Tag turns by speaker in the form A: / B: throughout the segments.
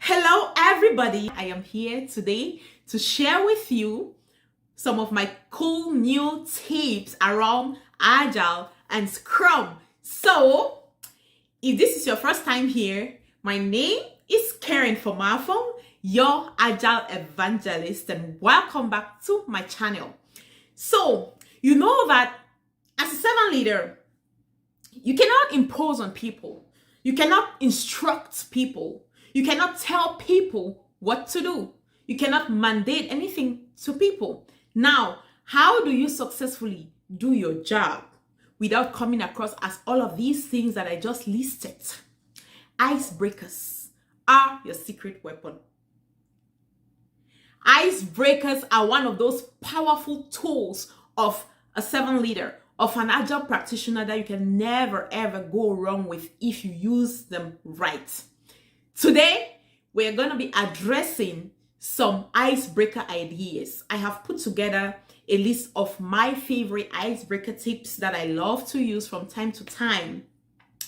A: Hello, everybody. I am here today to share with you some of my cool new tips around Agile and Scrum. So, if this is your first time here, my name is Karen Fomafung, your Agile Evangelist, and welcome back to my channel. So, you know that as a servant leader, you cannot impose on people. You cannot instruct people. You cannot tell people what to do. You cannot mandate anything to people. Now, how do you successfully do your job without coming across as all of these things that I just listed? Icebreakers are your secret weapon. Icebreakers are one of those powerful tools of a servant leader, of an agile practitioner that you can never ever go wrong with if you use them right. Today, we're going to be addressing some icebreaker ideas. I have put together a list of my favorite icebreaker tips that I love to use from time to time.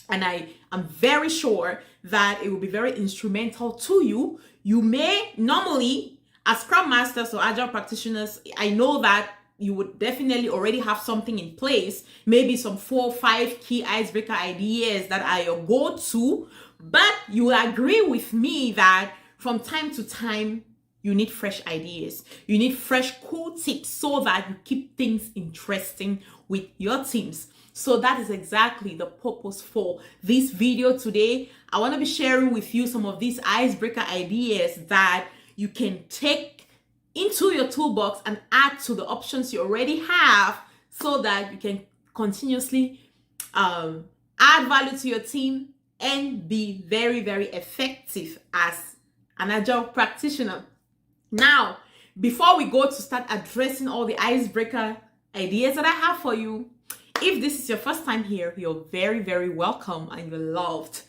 A: And I am very sure that it will be very instrumental to you. You may normally, as Scrum Masters or Agile practitioners, I know that you would definitely already have something in place, maybe some 4 or 5 key icebreaker ideas that are your go-to, but you will agree with me that from time to time, you need fresh ideas. You need fresh cool tips so that you keep things interesting with your teams. So that is exactly the purpose for this video today. I want to be sharing with you some of these icebreaker ideas that you can take into your toolbox and add to the options you already have so that you can continuously add value to your team and be very, very effective as an agile practitioner. Now, before we go to start addressing all the icebreaker ideas that I have for you, if this is your first time here, you're very, very welcome and you're loved.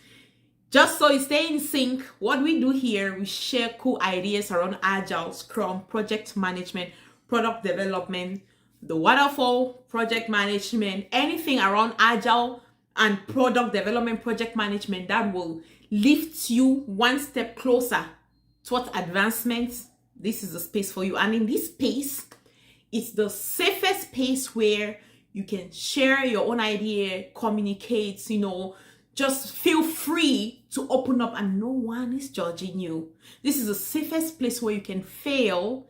A: Just so you stay in sync, what we do here, we share cool ideas around Agile, Scrum, project management, product development, the waterfall, project management, anything around Agile and product development, project management that will lift you one step closer towards advancement. This is the space for you. And in this space, it's the safest space where you can share your own idea, communicate, just feel free to open up and no one is judging you. This is the safest place where you can fail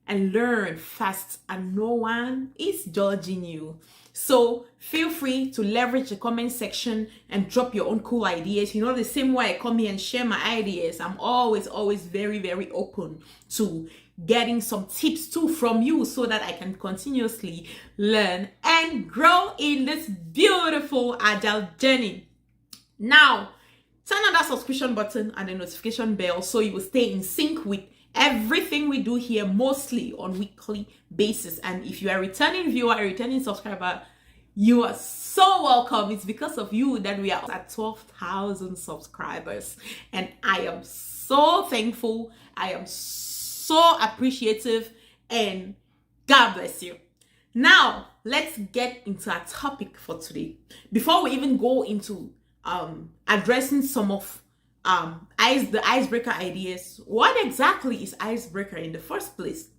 A: and learn fast and no one is judging you. So feel free to leverage the comment section and drop your own cool ideas. The same way I come here and share my ideas, I'm always very, very open to getting some tips too from you so that I can continuously learn and grow in this beautiful agile journey. Now, turn on that subscription button and the notification bell so you will stay in sync with everything we do here, mostly on weekly basis. And if you are a returning viewer, a returning subscriber, you are so welcome. It's because of you that we are at 12,000 subscribers. And I am so thankful. I am so appreciative. And God bless you. Now, let's get into our topic for today. Before we even go into addressing some of the icebreaker ideas, what exactly is icebreaker in the first place?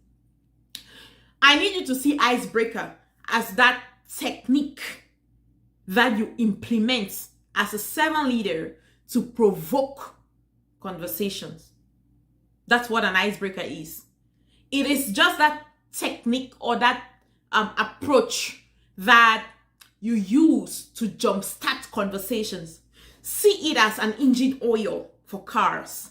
A: I need you to see icebreaker as that technique that you implement as a servant leader to provoke conversations. That's what an icebreaker is. It is just that technique or that approach that you use to jumpstart conversations. See it as an engine oil for cars.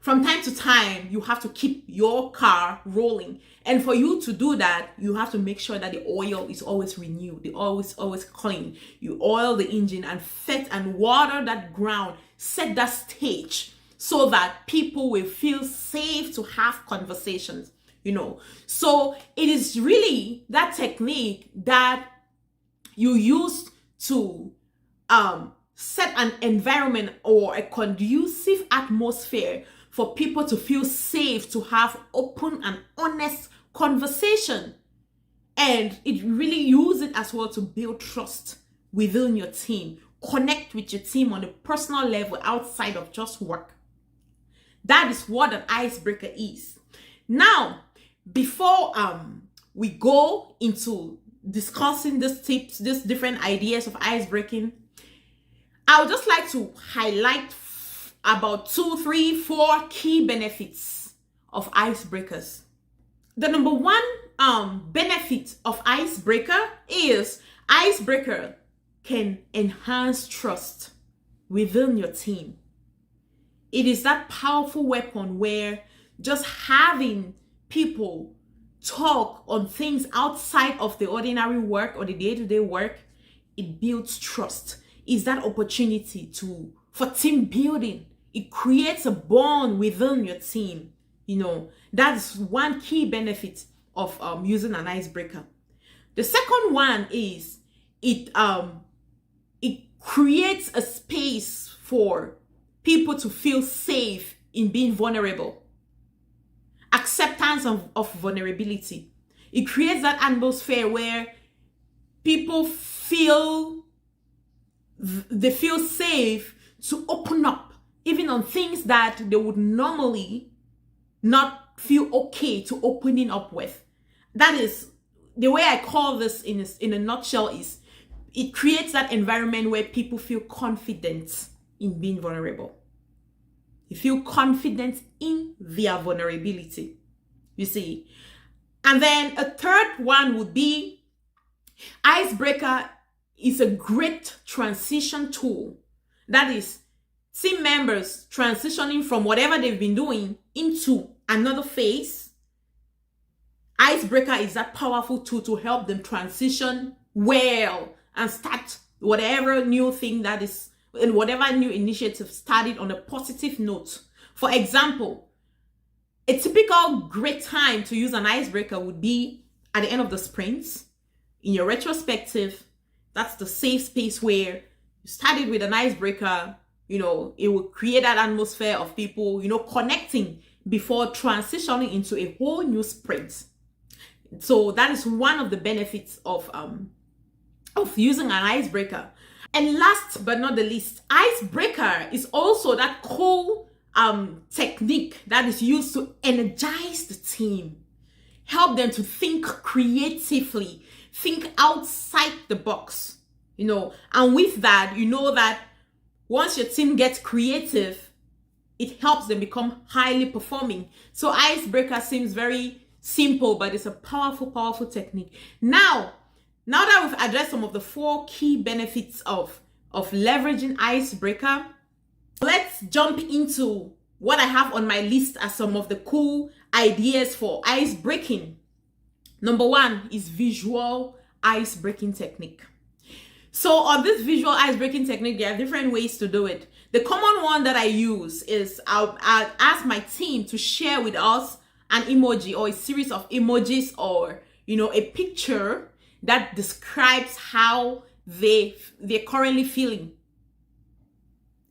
A: From time to time, you have to keep your car rolling. And for you to do that, you have to make sure that the oil is always renewed, the oil is always clean. You oil the engine and fet and water that ground, set that stage so that people will feel safe to have conversations, So it is really that technique that you use to set an environment or a conducive atmosphere for people to feel safe to have open and honest conversation. And it really use it as well to build trust within your team, connect with your team on a personal level outside of just work. That is what an icebreaker is. Now, before we go into discussing these tips, these different ideas of ice breaking, I would just like to highlight about 2, 3, 4 key benefits of icebreakers. The number one benefit of icebreaker is icebreaker can enhance trust within your team. It is that powerful weapon where just having people talk on things outside of the ordinary work or the day-to-day work, it builds trust. It's that opportunity for team building. It creates a bond within your team. That is one key benefit of using an icebreaker. The second one is it creates a space for people to feel safe in being vulnerable. Acceptance of vulnerability. It creates that atmosphere where people feel safe to open up, even on things that they would normally not feel okay to opening up with. That is the way I call this in a nutshell. Is it creates that environment where people feel confident in being vulnerable. You feel confident in their vulnerability, you see. And then a third one would be icebreaker is a great transition tool. That is team members transitioning from whatever they've been doing into another phase. Icebreaker is that powerful tool to help them transition well and start whatever new thing that is, and whatever new initiative started on a positive note. For example, a typical great time to use an icebreaker would be at the end of the sprint. In your retrospective, that's the safe space where you started with an icebreaker. It will create that atmosphere of people, connecting before transitioning into a whole new sprint. So that is one of the benefits of using an icebreaker. And last but not the least, icebreaker is also that cool technique that is used to energize the team, help them to think creatively, think outside the box, and with that, that once your team gets creative, it helps them become highly performing. So icebreaker seems very simple, but it's a powerful, powerful technique. Now that we've addressed some of the 4 key benefits of leveraging icebreaker, let's jump into what I have on my list as some of the cool ideas for ice breaking. Number 1 is visual ice breaking technique. So on this visual ice breaking technique, there are different ways to do it. The common one that I use is I'll ask my team to share with us an emoji or a series of emojis or a picture that describes how they're currently feeling.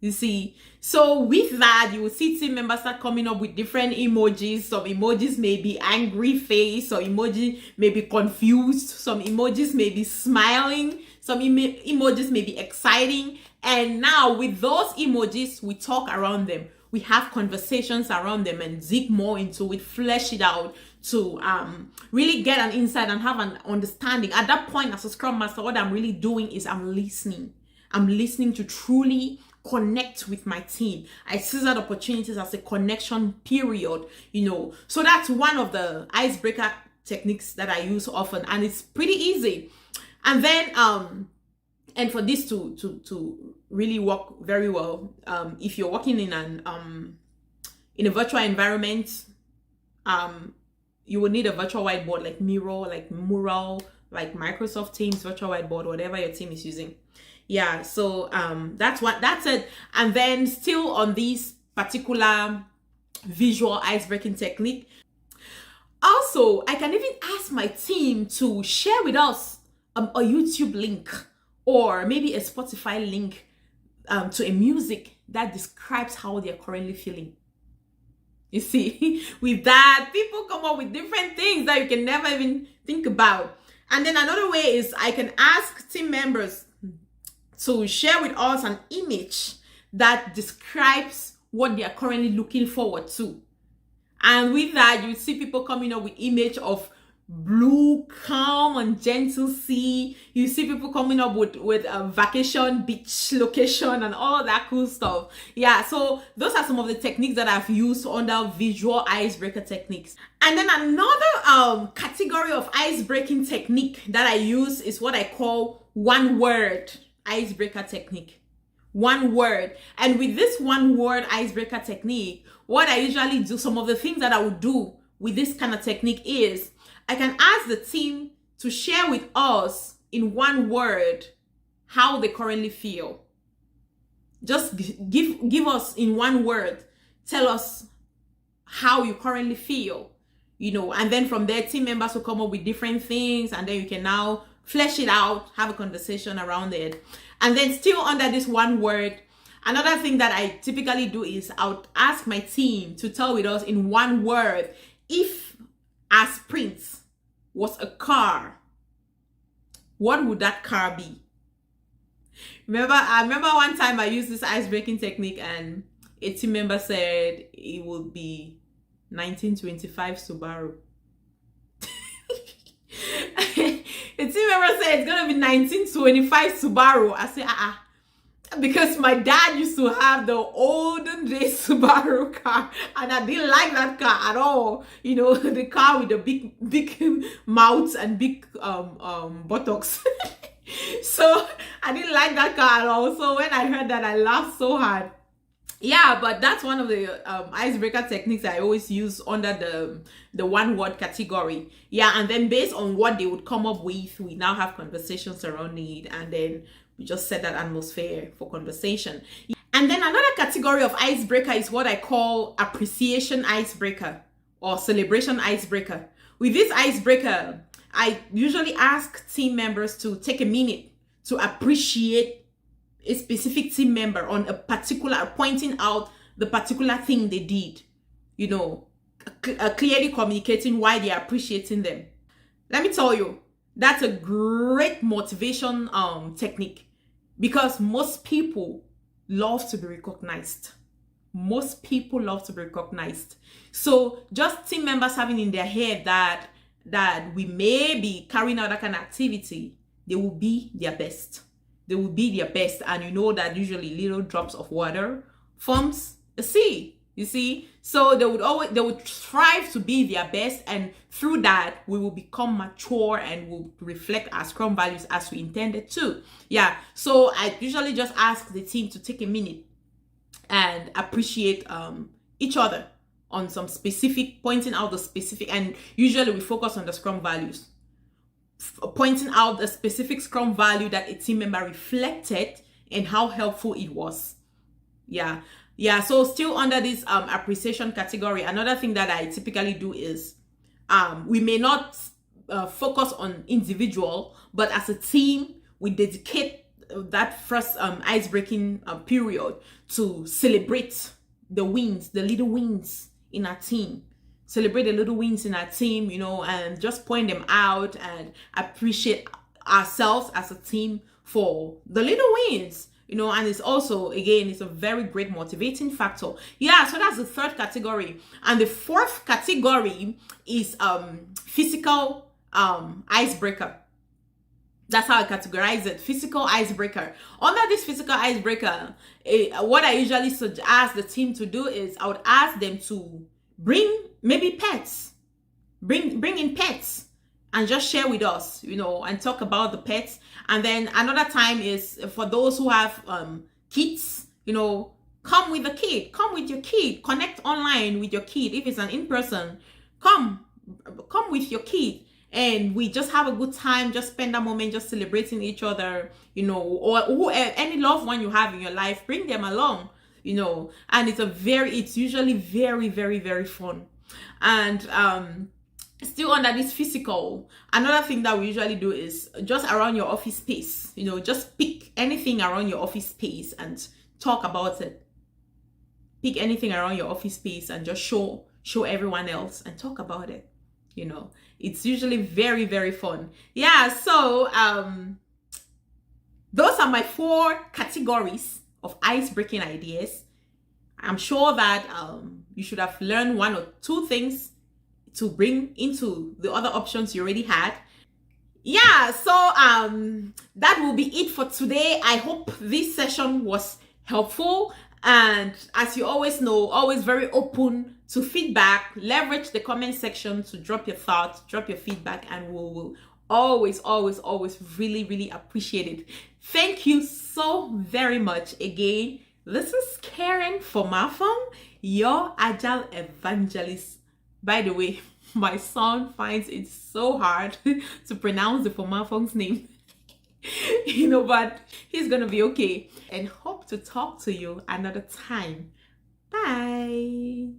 A: You see, so with that, you will see team members start coming up with different emojis. Some emojis may be angry face, some emoji may be confused, some emojis may be smiling, some emojis may be exciting. And now with those emojis, we talk around them. We have conversations around them and dig more into it, flesh it out to really get an insight and have an understanding. At that point, as a Scrum Master, what I'm really doing is I'm listening. I'm listening to truly connect with my team. I see that opportunities as a connection period, So that's one of the icebreaker techniques that I use often, and it's pretty easy. And then and for this to really work very well, if you're working in in a virtual environment, you will need a virtual whiteboard like Miro, like Mural, like Microsoft Teams virtual whiteboard, whatever your team is using. Yeah, so that's it. And then still on this particular visual ice breaking technique, also I can even ask my team to share with us a YouTube link or maybe a Spotify link to a music that describes how they're currently feeling. You see, with that, people come up with different things that you can never even think about. And then another way is I can ask team members to share with us an image that describes what they are currently looking forward to. And with that, you see people coming up with image of blue, calm and gentle sea. You see people coming up with a vacation beach location and all that cool stuff. Yeah, so those are some of the techniques that I've used under visual icebreaker techniques. And then another category of icebreaking technique that I use is what I call one word icebreaker technique. One word. And with this one word icebreaker technique, what I usually do, some of the things that I would do with this kind of technique is I can ask the team to share with us in one word how they currently feel. Just give us in one word, tell us how you currently feel, and then from there, team members will come up with different things, and then you can now flesh it out, have a conversation around it. And then still under this one word, another thing that I typically do is I would ask my team to tell with us in one word, if our sprint was a car, what would that car be? I remember one time I used this ice-breaking technique and a team member said it would be 1925 Subaru. A team member said it's gonna be 1925 Subaru. I said, because my dad used to have the olden days Subaru car, and I didn't like that car at all. The car with the big mouth and big buttocks. So I didn't like that car at all. So when I heard that, I laughed so hard. Yeah, but that's one of the icebreaker techniques I always use under the one word category. Yeah, and then based on what they would come up with, we now have conversations surrounding it, and then we just set that atmosphere for conversation. And then another category of icebreaker is what I call appreciation icebreaker or celebration icebreaker. With this icebreaker, I usually ask team members to take a minute to appreciate a specific team member on a particular, pointing out the particular thing they did, clearly communicating why they are appreciating them. Let me tell you, that's a great motivation technique, because most people love to be recognized. Most people love to be recognized. So just team members having in their head that we may be carrying out that kind of activity, they will be their best. They will be their best. And you know that usually little drops of water forms a sea. You see, so they would strive to be their best, and through that we will become mature and will reflect our Scrum values as we intended to. Yeah, so I usually just ask the team to take a minute and appreciate each other on some specific, pointing out the specific, and usually we focus on the Scrum values, pointing out the specific Scrum value that a team member reflected and how helpful it was. Yeah, so still under this appreciation category, another thing that I typically do is we may not focus on individual, but as a team, we dedicate that first ice-breaking period to celebrate the wins, the little wins in our team. Celebrate the little wins in our team, and just point them out and appreciate ourselves as a team for the little wins. And it's also, again, it's a very great motivating factor. Yeah, so that's the third category. And the fourth category is physical icebreaker. That's how I categorize it, physical icebreaker. Under this physical icebreaker, what I usually ask the team to do is I would ask them to bring maybe pets. Bring in pets and just share with us, and talk about the pets. And then another time is for those who have kids, come with the kid, come with your kid, connect online with your kid. If it's an in-person, come with your kid, and we just have a good time, just spend that moment just celebrating each other, or any loved one you have in your life, bring them along, and it's usually very, very, very fun. And still under this physical, another thing that we usually do is just around your office space, just pick anything around your office space and talk about it. Pick anything around your office space and just show everyone else and talk about it. It's usually very, very fun. Yeah, so those are my 4 categories of ice-breaking ideas. I'm sure that you should have learned one or two things to bring into the other options you already had. Yeah, so that will be it for today. I hope this session was helpful, and as you always know, always very open to feedback. Leverage the comment section to drop your thoughts, drop your feedback, and we will always really appreciate it. Thank you so very much again. This is Karen Fomafung, your Agile Evangelist. By the way, my son finds it so hard to pronounce the Fomafung's name. But he's gonna be okay. And hope to talk to you another time. Bye.